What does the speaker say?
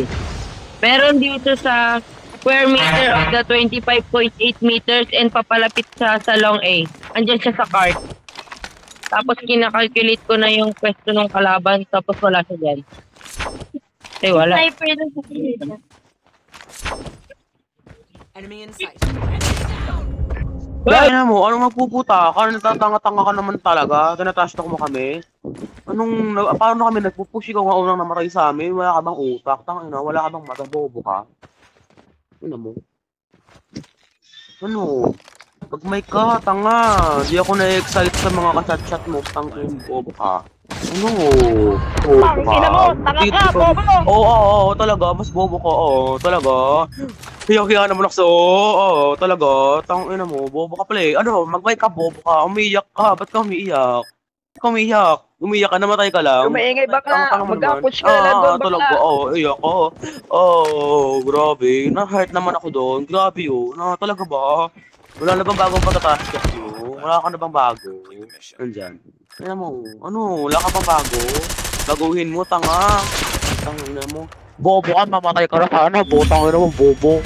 Philippines. Meron dito sa square meter of the 25.8 meters and papalapit siya sa long A. Andyan siya sa cart. Tapos kinakalculate ko na yung pwesto ng kalaban, tapos wala siya dyan. Eh, wala. Sniper na sa Enemy in sight. Kaya mo, anong magpuputa ka? Natatanga-tanga ka naman talaga. Tinatash mo kami. Paano kami nagpupush? Ikaw nga unang namatay sa amin. Wala ka bang utak? Tangina, wala ka bang mata? Bobo ka? Ano mo? Ano? Pag may ka, tanga. Di ako na-excite sa mga kasat-chat mo. Tangin, bobo ka. Ano? Bobo ka. Ina mo, tanga ka, bobo! Oo, talaga. Mas bobo ka, talaga. Hiyak-hiyak naman ako sa talaga. Tangina mo, bobo ka pala eh. Ano, mag-mic ka, bobo ka. Umiiyak ka. Ba't ka umiiyak? Umiiyak. Umiiyak ka, namatay ka lang. Umaingay bakla, mag-approach ka Ah, na doon bakla. talaga, iyak ko. Grabe. Na-hurt naman ako doon. Grabe yun. Talaga ba? Wala na bang bagong pagkatask yun? Wala ka na bang bago? Nandyan. Kaya mo, wala ka bang bago? Baguhin mo, tanga. Tangina mo. Bobo ka, mamatay ka na sana. Botang ina mo, bobo.